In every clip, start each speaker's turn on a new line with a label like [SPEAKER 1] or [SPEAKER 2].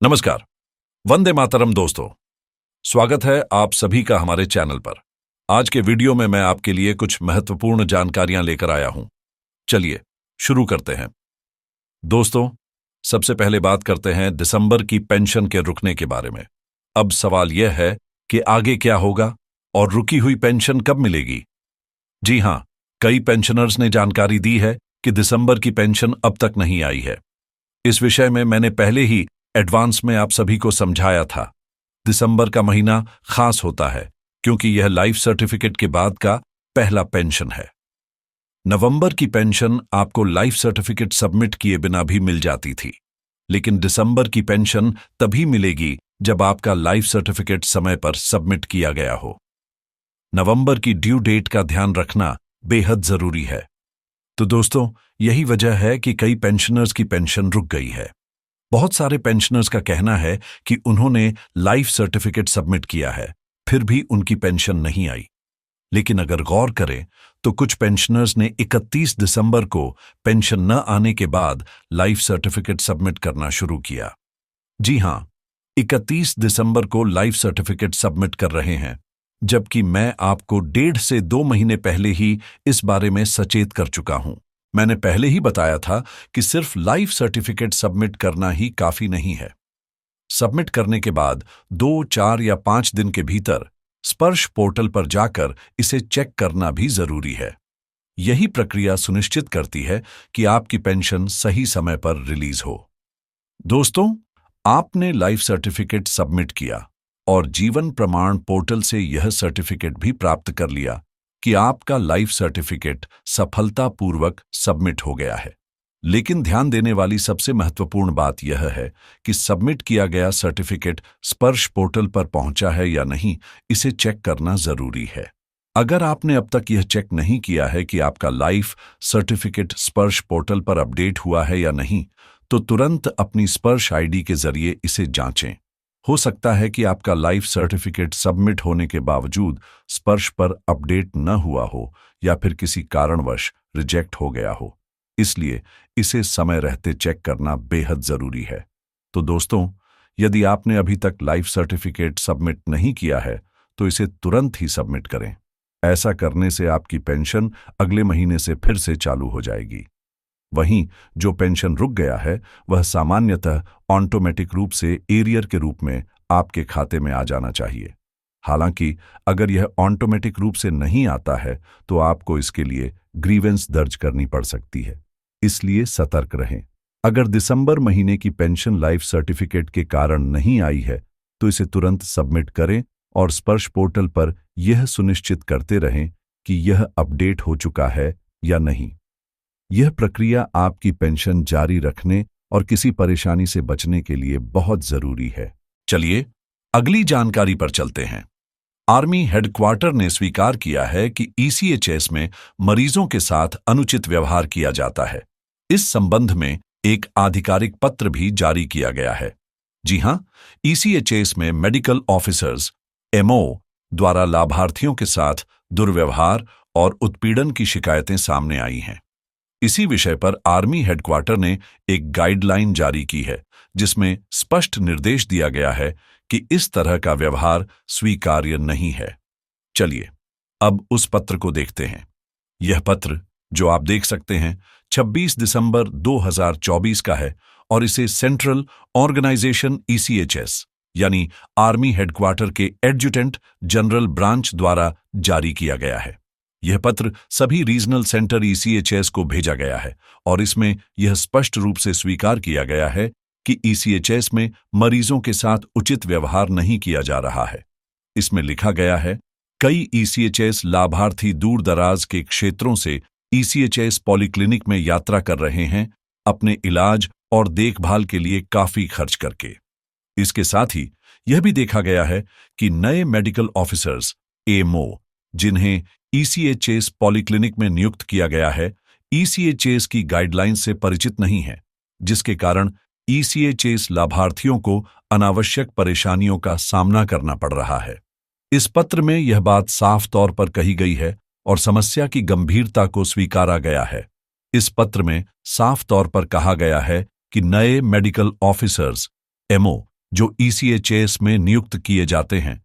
[SPEAKER 1] नमस्कार। वंदे मातरम दोस्तों। स्वागत है आप सभी का हमारे चैनल पर। आज के वीडियो में मैं आपके लिए कुछ महत्वपूर्ण जानकारियां लेकर आया हूं। चलिए शुरू करते हैं। दोस्तों, सबसे पहले बात करते हैं दिसंबर की पेंशन के रुकने के बारे में। अब सवाल यह है कि आगे क्या होगा और रुकी हुई पेंशन कब मिलेगी। जी हां, कई पेंशनर्स ने जानकारी दी है कि दिसंबर की पेंशन अब तक नहीं आई है। इस विषय में मैंने पहले ही एडवांस में आप सभी को समझाया था। दिसंबर का महीना खास होता है क्योंकि यह लाइफ सर्टिफिकेट के बाद का पहला पेंशन है। नवंबर की पेंशन आपको लाइफ सर्टिफिकेट सबमिट किए बिना भी मिल जाती थी, लेकिन दिसंबर की पेंशन तभी मिलेगी जब आपका लाइफ सर्टिफिकेट समय पर सबमिट किया गया हो। नवंबर की ड्यू डेट का ध्यान रखना बेहद जरूरी है। तो दोस्तों, यही वजह है कि कई पेंशनर्स की पेंशन रुक गई है। बहुत सारे पेंशनर्स का कहना है कि उन्होंने लाइफ सर्टिफिकेट सबमिट किया है, फिर भी उनकी पेंशन नहीं आई। लेकिन अगर गौर करें तो कुछ पेंशनर्स ने 31 दिसंबर को पेंशन न आने के बाद लाइफ सर्टिफिकेट सबमिट करना शुरू किया। जी हां, 31 दिसंबर को लाइफ सर्टिफिकेट सबमिट कर रहे हैं, जबकि मैं आपको 1.5 से 2 महीने पहले ही इस बारे में सचेत कर चुका हूं। मैंने पहले ही बताया था कि सिर्फ लाइफ सर्टिफिकेट सबमिट करना ही काफी नहीं है। सबमिट करने के बाद 2, 4 या 5 दिन के भीतर स्पर्श पोर्टल पर जाकर इसे चेक करना भी जरूरी है। यही प्रक्रिया सुनिश्चित करती है कि आपकी पेंशन सही समय पर रिलीज हो। दोस्तों, आपने लाइफ सर्टिफिकेट सबमिट किया और जीवन प्रमाण पोर्टल से यह सर्टिफिकेट भी प्राप्त कर लिया कि आपका लाइफ सर्टिफिकेट सफलतापूर्वक सबमिट हो गया है। लेकिन ध्यान देने वाली सबसे महत्वपूर्ण बात यह है कि सबमिट किया गया सर्टिफिकेट स्पर्श पोर्टल पर पहुंचा है या नहीं, इसे चेक करना जरूरी है। अगर आपने अब तक यह चेक नहीं किया है कि आपका लाइफ सर्टिफिकेट स्पर्श पोर्टल पर अपडेट हुआ है या नहीं, तो तुरंत अपनी स्पर्श आईडी के जरिए इसे जांचें। हो सकता है कि आपका लाइफ सर्टिफिकेट सबमिट होने के बावजूद स्पर्श पर अपडेट न हुआ हो या फिर किसी कारणवश रिजेक्ट हो गया हो। इसलिए इसे समय रहते चेक करना बेहद जरूरी है। तो दोस्तों, यदि आपने अभी तक लाइफ सर्टिफिकेट सबमिट नहीं किया है तो इसे तुरंत ही सबमिट करें। ऐसा करने से आपकी पेंशन अगले महीने से फिर से चालू हो जाएगी। वहीं जो पेंशन रुक गया है वह सामान्यतः ऑटोमेटिक रूप से एरियर के रूप में आपके खाते में आ जाना चाहिए। हालांकि अगर यह ऑटोमेटिक रूप से नहीं आता है तो आपको इसके लिए ग्रीवेंस दर्ज करनी पड़ सकती है। इसलिए सतर्क रहें। अगर दिसंबर महीने की पेंशन लाइफ सर्टिफिकेट के कारण नहीं आई है तो इसे तुरंत सबमिट करें और स्पर्श पोर्टल पर यह सुनिश्चित करते रहें कि यह अपडेट हो चुका है या नहीं। यह प्रक्रिया आपकी पेंशन जारी रखने और किसी परेशानी से बचने के लिए बहुत जरूरी है। चलिए अगली जानकारी पर चलते हैं। आर्मी हेडक्वार्टर ने स्वीकार किया है कि ईसीएचएस में मरीजों के साथ अनुचित व्यवहार किया जाता है। इस संबंध में एक आधिकारिक पत्र भी जारी किया गया है। जी हां, ईसीएचएस में मेडिकल ऑफिसर्स एमओ द्वारा लाभार्थियों के साथ दुर्व्यवहार और उत्पीड़न की शिकायतें सामने आई हैं। इसी विषय पर आर्मी हेडक्वार्टर ने एक गाइडलाइन जारी की है जिसमें स्पष्ट निर्देश दिया गया है कि इस तरह का व्यवहार स्वीकार्य नहीं है। चलिए अब उस पत्र को देखते हैं। यह पत्र, जो आप देख सकते हैं, 26 दिसंबर 2024 का है और इसे सेंट्रल ऑर्गेनाइजेशन ईसीएचएस यानी आर्मी हेडक्वार्टर के एडजुटेंट जनरल ब्रांच द्वारा जारी किया गया है। यह पत्र सभी रीजनल सेंटर ईसीएचएस को भेजा गया है और इसमें यह स्पष्ट रूप से स्वीकार किया गया है कि ईसीएचएस में मरीजों के साथ उचित व्यवहार नहीं किया जा रहा है। इसमें लिखा गया है, कई ईसीएचएस लाभार्थी दूर दराज के क्षेत्रों से ईसीएचएस पॉलीक्लिनिक में यात्रा कर रहे हैं अपने इलाज और देखभाल के लिए काफी खर्च करके। इसके साथ ही यह भी देखा गया है कि नए मेडिकल ऑफिसर्स एमओ जिन्हें ईसीएचएस पॉलीक्लिनिक में नियुक्त किया गया है, ईसीएचएस की गाइडलाइन से परिचित नहीं है, जिसके कारण ईसीएचएस लाभार्थियों को अनावश्यक परेशानियों का सामना करना पड़ रहा है। इस पत्र में यह बात साफ तौर पर कही गई है और समस्या की गंभीरता को स्वीकारा गया है। इस पत्र में साफ तौर पर कहा गया है कि नए मेडिकल ऑफिसर्स एमओ जो ईसीएचएस में नियुक्त किए जाते हैं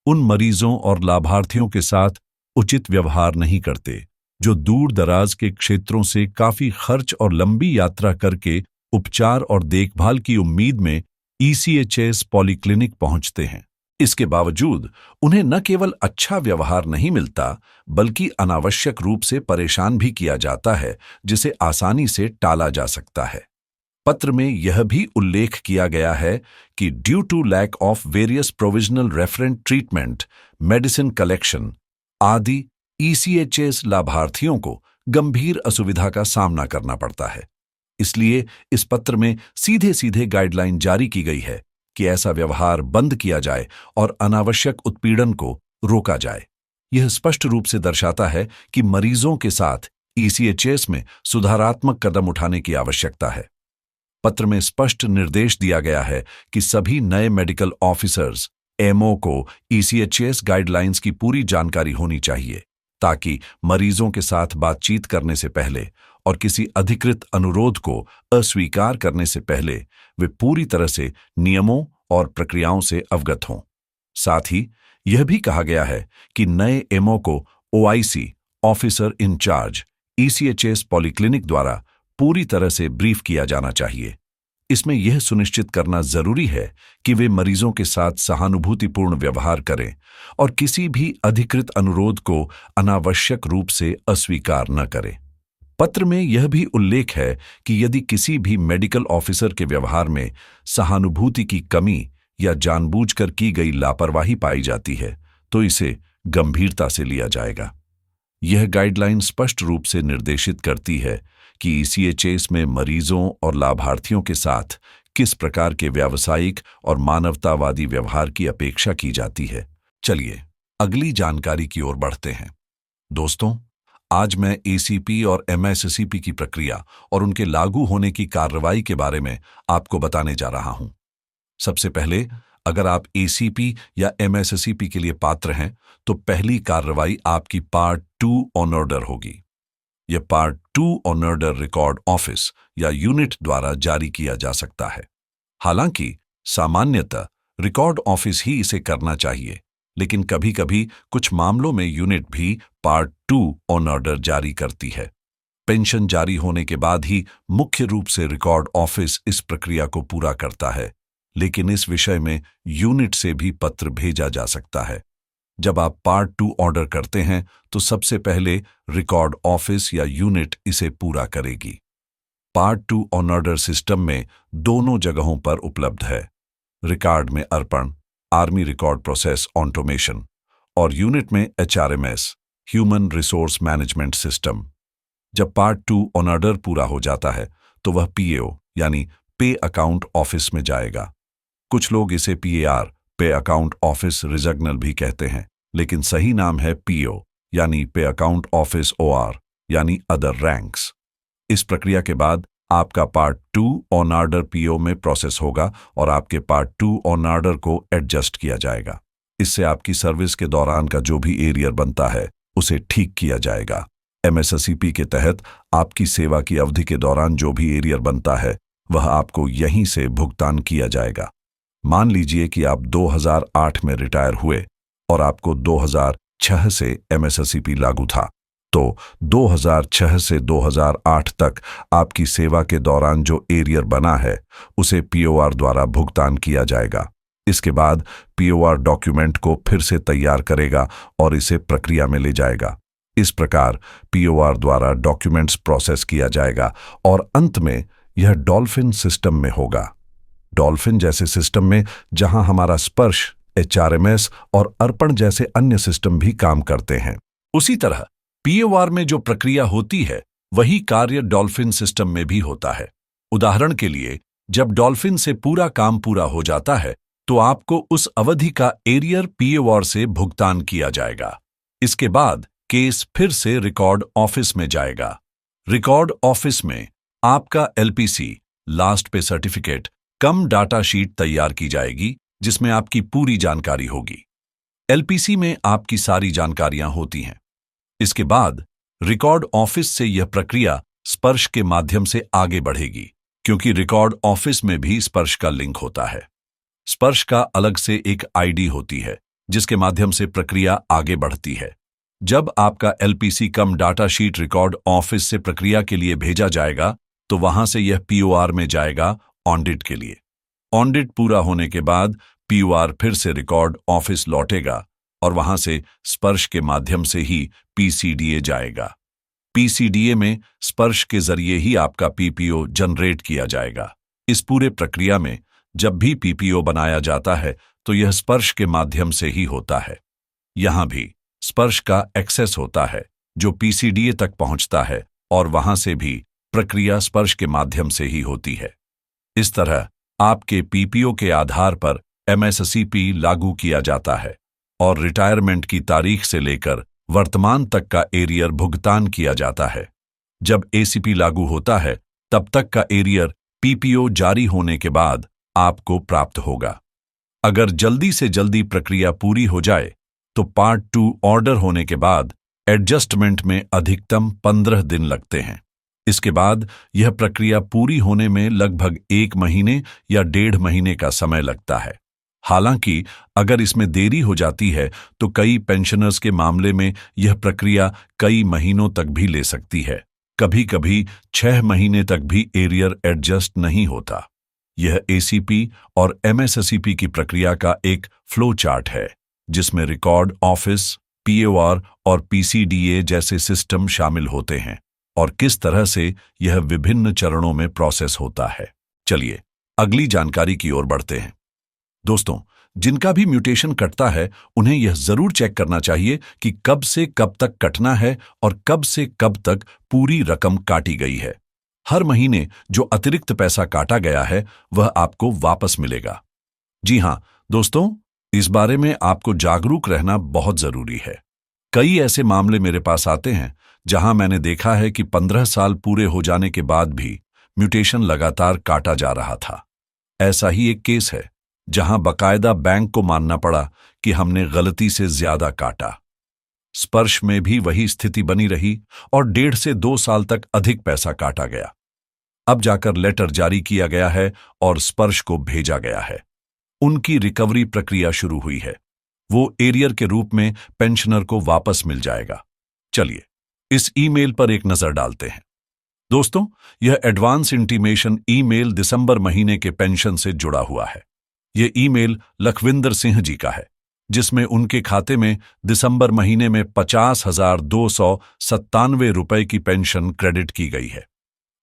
[SPEAKER 1] उन मरीजों और लाभार्थियों के साथ उचित व्यवहार नहीं करते जो दूर दराज के क्षेत्रों से काफी खर्च और लंबी यात्रा करके उपचार और देखभाल की उम्मीद में ईसीएचएस पॉलीक्लिनिक पहुंचते हैं। इसके बावजूद उन्हें न केवल अच्छा व्यवहार नहीं मिलता बल्कि अनावश्यक रूप से परेशान भी किया जाता है, जिसे आसानी से टाला जा सकता है। पत्र में यह भी उल्लेख किया गया है कि due to lack of various provisional referral treatment, medicine collection आदि ईसीएचएस लाभार्थियों को गंभीर असुविधा का सामना करना पड़ता है। इसलिए इस पत्र में सीधे सीधे गाइडलाइन जारी की गई है कि ऐसा व्यवहार बंद किया जाए और अनावश्यक उत्पीड़न को रोका जाए। यह स्पष्ट रूप से दर्शाता है कि मरीजों के साथ ईसीएचएस में सुधारात्मक कदम उठाने की आवश्यकता है। पत्र में स्पष्ट निर्देश दिया गया है कि सभी नए मेडिकल ऑफिसर्स एमओ को ईसीएचएस गाइडलाइंस की पूरी जानकारी होनी चाहिए, ताकि मरीजों के साथ बातचीत करने से पहले और किसी अधिकृत अनुरोध को अस्वीकार करने से पहले वे पूरी तरह से नियमों और प्रक्रियाओं से अवगत हों। साथ ही यह भी कहा गया है कि नए एमओ को OIC officer in charge ECHS polyclinic द्वारा पूरी तरह से ब्रीफ किया जाना चाहिए। इसमें यह सुनिश्चित करना जरूरी है कि वे मरीजों के साथ सहानुभूतिपूर्ण व्यवहार करें और किसी भी अधिकृत अनुरोध को अनावश्यक रूप से अस्वीकार न करें। पत्र में यह भी उल्लेख है कि यदि किसी भी मेडिकल ऑफिसर के व्यवहार में सहानुभूति की कमी या जानबूझकर की गई लापरवाही पाई जाती है तो इसे गंभीरता से लिया जाएगा। यह गाइडलाइन स्पष्ट रूप से निर्देशित करती है कि ईसीएचएस में मरीजों और लाभार्थियों के साथ किस प्रकार के व्यावसायिक और मानवतावादी व्यवहार की अपेक्षा की जाती है। चलिए अगली जानकारी की ओर बढ़ते हैं। दोस्तों, आज मैं एसीपी और एमएससीपी की प्रक्रिया और उनके लागू होने की कार्रवाई के बारे में आपको बताने जा रहा हूं। सबसे पहले, अगर आप एसीपी या एमएससीपी के लिए पात्र हैं तो पहली कार्रवाई आपकी पार्ट 2 ऑन ऑर्डर होगी। यह part 2 on order record office या यूनिट द्वारा जारी किया जा सकता है। हालांकि सामान्यतः रिकॉर्ड ऑफिस ही इसे करना चाहिए, लेकिन कभी-कभी कुछ मामलों में यूनिट भी पार्ट 2 ऑन ऑर्डर जारी करती है। पेंशन जारी होने के बाद ही मुख्य रूप से रिकॉर्ड ऑफिस इस प्रक्रिया को पूरा करता है, लेकिन इस विषय में यूनिट से भी पत्र भेजा जा सकता है। जब आप पार्ट 2 ऑर्डर करते हैं तो सबसे पहले रिकॉर्ड ऑफिस या यूनिट इसे पूरा करेगी। पार्ट 2 ऑन ऑर्डर सिस्टम में दोनों जगहों पर उपलब्ध है। रिकॉर्ड में अर्पण आर्मी रिकॉर्ड प्रोसेस ऑटोमेशन और यूनिट में HRMS human resource management system. जब पार्ट 2 ऑन ऑर्डर पूरा हो जाता है तो वह पीएओ यानी पे अकाउंट ऑफिस में जाएगा। कुछ लोग इसे पीएआर पे अकाउंट ऑफिस रिजग्नल भी कहते हैं, लेकिन सही नाम है पीओ यानी पे अकाउंट ऑफिस ओआर यानी अदर रैंक्स। इस प्रक्रिया के बाद आपका पार्ट 2 ऑन ऑर्डर पीओ में प्रोसेस होगा और आपके पार्ट 2 ऑन ऑर्डर को एडजस्ट किया जाएगा। इससे आपकी सर्विस के दौरान का जो भी एरियर बनता है उसे ठीक किया जाएगा। एमएससीपी के तहत आपकी सेवा की अवधि के दौरान जो भी एरियर बनता है वह आपको यहीं से भुगतान किया जाएगा। मान लीजिए कि आप 2008 में रिटायर हुए और आपको 2006 से एमएससीपी लागू था, तो 2006 से 2008 तक आपकी सेवा के दौरान जो एरियर बना है उसे पीओआर द्वारा भुगतान किया जाएगा। इसके बाद पीओआर डॉक्यूमेंट को फिर से तैयार करेगा और इसे प्रक्रिया में ले जाएगा। इस प्रकार पीओआर द्वारा डॉक्यूमेंट्स प्रोसेस किया जाएगा और अंत में यह डॉल्फिन सिस्टम में होगा। डॉल्फिन जैसे सिस्टम में जहां हमारा स्पर्श, एचआरएमएस और अर्पण जैसे अन्य सिस्टम भी काम करते हैं, उसी तरह पीओआर में जो प्रक्रिया होती है वही कार्य डॉल्फिन सिस्टम में भी होता है। उदाहरण के लिए, जब डॉल्फिन से पूरा काम पूरा हो जाता है तो आपको उस अवधि का एरियर पीओआर से भुगतान किया जाएगा। इसके बाद केस फिर से रिकॉर्ड ऑफिस में जाएगा। रिकॉर्ड ऑफिस में आपका एलपीसी लास्ट पे सर्टिफिकेट कम डाटा शीट तैयार की जाएगी जिसमें आपकी पूरी जानकारी होगी। एलपीसी में आपकी सारी जानकारियां होती हैं। इसके बाद रिकॉर्ड ऑफिस से यह प्रक्रिया स्पर्श के माध्यम से आगे बढ़ेगी, क्योंकि रिकॉर्ड ऑफिस में भी स्पर्श का लिंक होता है। स्पर्श का अलग से एक आईडी होती है जिसके माध्यम से प्रक्रिया आगे बढ़ती है। जब आपका एलपीसी कम डाटा शीट रिकॉर्ड ऑफिस से प्रक्रिया के लिए भेजा जाएगा तो वहां से यह पीओआर में जाएगा ऑडिट के लिए। ऑडिट पूरा होने के बाद पीओआर फिर से रिकॉर्ड ऑफिस लौटेगा और वहां से स्पर्श के माध्यम से ही पीसीडीए जाएगा। पीसीडीए में स्पर्श के जरिए ही आपका पीपीओ जनरेट किया जाएगा। इस पूरे प्रक्रिया में जब भी पीपीओ बनाया जाता है तो यह स्पर्श के माध्यम से ही होता है। यहां भी स्पर्श का एक्सेस होता है जो पीसीडीए तक पहुंचता है और वहां से भी प्रक्रिया स्पर्श के माध्यम से ही होती है। इस तरह आपके पीपीओ के आधार पर एमएससीपी लागू किया जाता है और रिटायरमेंट की तारीख से लेकर वर्तमान तक का एरियर भुगतान किया जाता है। जब एसीपी लागू होता है तब तक का एरियर पीपीओ जारी होने के बाद आपको प्राप्त होगा। अगर जल्दी से जल्दी प्रक्रिया पूरी हो जाए तो पार्ट 2 ऑर्डर होने के बाद एडजस्टमेंट में अधिकतम 15 दिन लगते हैं। इसके बाद यह प्रक्रिया पूरी होने में लगभग 1 महीने या 1.5 महीने का समय लगता है। हालांकि अगर इसमें देरी हो जाती है तो कई पेंशनर्स के मामले में यह प्रक्रिया कई महीनों तक भी ले सकती है। कभी कभी 6 महीने तक भी एरियर एडजस्ट नहीं होता। यह एसीपी और एमएससीपी की प्रक्रिया का एक फ्लो चार्ट है जिसमें रिकॉर्ड ऑफिस, पीओआर और पीसीडीए जैसे सिस्टम शामिल होते हैं और किस तरह से यह विभिन्न चरणों में प्रोसेस होता है। चलिए अगली जानकारी की ओर बढ़ते हैं। दोस्तों, जिनका भी म्यूटेशन कटता है उन्हें यह जरूर चेक करना चाहिए कि कब से कब तक कटना है और कब से कब तक पूरी रकम काटी गई है। हर महीने जो अतिरिक्त पैसा काटा गया है वह आपको वापस मिलेगा। जी हां दोस्तों, इस बारे में आपको जागरूक रहना बहुत जरूरी है। कई ऐसे मामले मेरे पास आते हैं जहां मैंने देखा है कि 15 साल पूरे हो जाने के बाद भी म्यूटेशन लगातार काटा जा रहा था। ऐसा ही एक केस है जहां बकायदा बैंक को मानना पड़ा कि हमने गलती से ज्यादा काटा। स्पर्श में भी वही स्थिति बनी रही और 1.5 से 2 साल तक अधिक पैसा काटा गया। अब जाकर लेटर जारी किया गया है और स्पर्श को भेजा गया है। उनकी रिकवरी प्रक्रिया शुरू हुई है। वो एरियर के रूप में पेंशनर को वापस मिल जाएगा। चलिए इस ईमेल पर एक नजर डालते हैं। दोस्तों, यह एडवांस इंटीमेशन ईमेल दिसंबर महीने के पेंशन से जुड़ा हुआ है। यह ईमेल लखविंदर सिंह जी का है जिसमें उनके खाते में दिसंबर महीने में 50,297 रुपए की पेंशन क्रेडिट की गई है।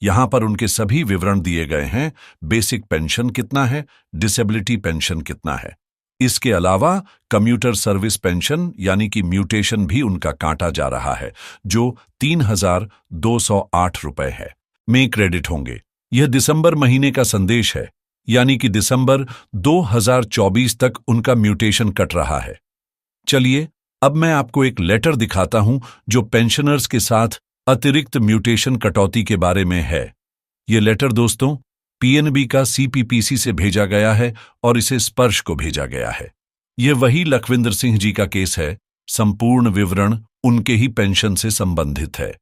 [SPEAKER 1] यहां पर उनके सभी विवरण दिए गए हैं। बेसिक पेंशन कितना है, डिसेबिलिटी पेंशन कितना है। इसके अलावा कम्यूटर सर्विस पेंशन यानी कि म्यूटेशन भी उनका काटा जा रहा है जो 3,208 रुपए है में क्रेडिट होंगे। यह दिसंबर महीने का संदेश है यानी कि दिसंबर 2024 तक उनका म्यूटेशन कट रहा है। चलिए अब मैं आपको एक लेटर दिखाता हूं जो पेंशनर्स के साथ अतिरिक्त म्यूटेशन कटौती के बारे में है। यह लेटर दोस्तों पीएनबी का सीपीपीसी से भेजा गया है और इसे स्पर्श को भेजा गया है। यह वही लखविंदर सिंह जी का केस है। संपूर्ण विवरण उनके ही पेंशन से संबंधित है।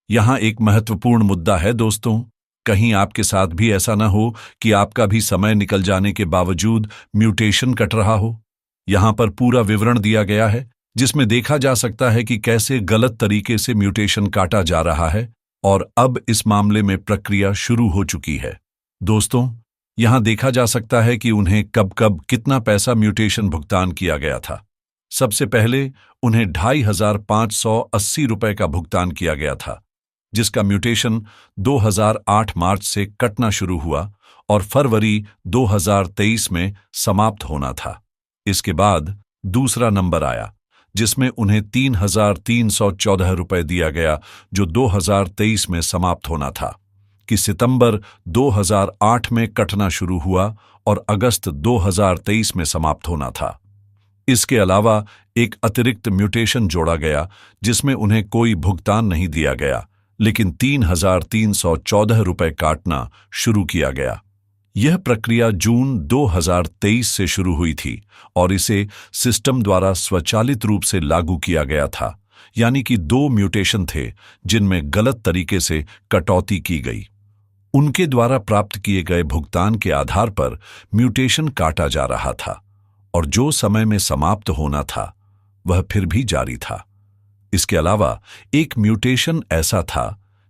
[SPEAKER 1] यहां एक महत्वपूर्ण मुद्दा है दोस्तों, कहीं आपके साथ भी ऐसा ना हो कि आपका भी समय निकल जाने के बावजूद म्यूटेशन कट रहा हो। यहां पर पूरा विवरण दिया गया है जिसमें देखा जा सकता है कि कैसे गलत तरीके से म्यूटेशन काटा जा रहा है और अब इस मामले में प्रक्रिया शुरू हो चुकी है। दोस्तों, यहां देखा जा सकता है कि उन्हें कब कब कितना पैसा म्यूटेशन भुगतान किया गया था। सबसे पहले उन्हें 2,580 रुपए का भुगतान किया गया था जिसका म्यूटेशन 2008 मार्च से कटना शुरू हुआ और फरवरी 2023 में समाप्त होना था। इसके बाद दूसरा नंबर आया जिसमें उन्हें 3,314 रुपए दिया गया जो 2023 में समाप्त होना था कि सितंबर 2008 में कटना शुरू हुआ और अगस्त 2023 में समाप्त होना था। इसके अलावा एक अतिरिक्त म्यूटेशन जोड़ा गया जिसमें उन्हें कोई भुगतान नहीं दिया गया लेकिन 3,314 रुपए काटना शुरू किया गया। यह प्रक्रिया जून 2023 से शुरू हुई थी और इसे सिस्टम द्वारा स्वचालित रूप से लागू किया गया था, यानी कि 2 म्यूटेशन थे जिनमें गलत तरीके से कटौती की गई। उनके द्वारा प्राप्त किए गए भुगतान के आधार पर म्यूटेशन काटा जा रहा था और जो समय में समाप्त होना था वह फिर भी जारी था। इसके अलावा एक म्यूटेशन ऐसा था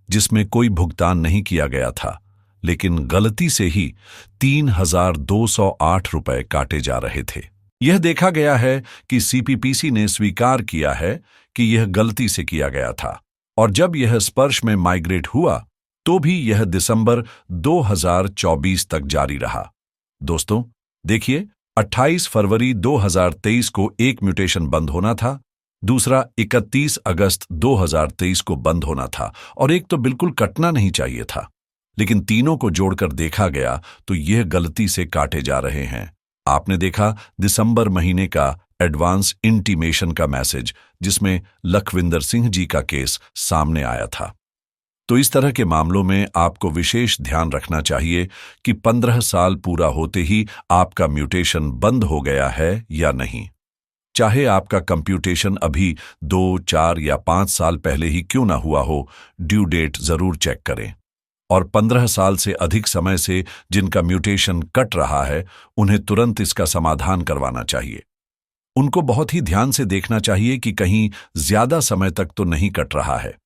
[SPEAKER 1] जिसमें कोई भुगतान नहीं किया गया था, लेकिन गलती से ही 3,208 रुपए काटे जा रहे थे। यह देखा गया है कि सीपीपीसी ने स्वीकार किया है कि यह गलती से किया गया था और जब यह स्पर्श में माइग्रेट हुआ तो भी यह दिसंबर 2024 तक जारी रहा। दोस्तों देखिए, 28 फरवरी 2023 को एक म्यूटेशन बंद होना था, दूसरा 31 अगस्त 2023 को बंद होना था और एक तो बिल्कुल कटना नहीं चाहिए था, लेकिन तीनों को जोड़कर देखा गया तो यह गलती से काटे जा रहे हैं। आपने देखा दिसंबर महीने का एडवांस इंटीमेशन का मैसेज जिसमें लखविंदर सिंह जी का केस सामने आया था। तो इस तरह के मामलों में आपको विशेष ध्यान रखना चाहिए कि 15 साल पूरा होते ही आपका म्यूटेशन बंद हो गया है या नहीं। चाहे आपका कंप्यूटेशन अभी 2, 4 या 5 साल पहले ही क्यों ना हुआ हो, ड्यू डेट जरूर चेक करें। और 15 साल से अधिक समय से जिनका म्यूटेशन कट रहा है उन्हें तुरंत इसका समाधान करवाना चाहिए। उनको बहुत ही ध्यान से देखना चाहिए कि कहीं ज्यादा समय तक तो नहीं कट रहा है।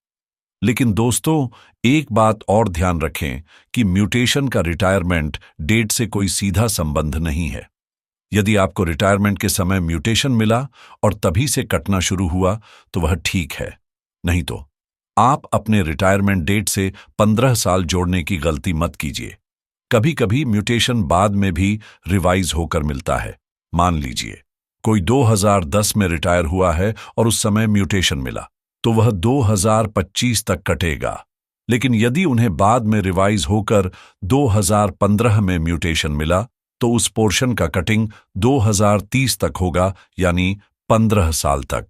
[SPEAKER 1] लेकिन दोस्तों एक बात और ध्यान रखें कि म्यूटेशन का रिटायरमेंट डेट से कोई सीधा संबंध नहीं है। यदि आपको रिटायरमेंट के समय म्यूटेशन मिला और तभी से कटना शुरू हुआ तो वह ठीक है, नहीं तो आप अपने रिटायरमेंट डेट से 15 साल जोड़ने की गलती मत कीजिए। कभी कभी म्यूटेशन बाद में भी रिवाइज होकर मिलता है। मान लीजिए कोई 2010 में रिटायर हुआ है और उस समय म्यूटेशन मिला तो वह 2025 तक कटेगा, लेकिन यदि उन्हें बाद में रिवाइज होकर 2015 में म्यूटेशन मिला तो उस पोर्शन का कटिंग 2030 तक होगा, यानी 15 साल तक।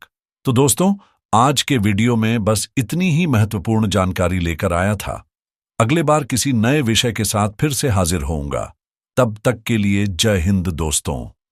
[SPEAKER 1] तो दोस्तों आज के वीडियो में बस इतनी ही महत्वपूर्ण जानकारी लेकर आया था। अगले बार किसी नए विषय के साथ फिर से हाजिर होऊंगा। तब तक के लिए जय हिंद दोस्तों।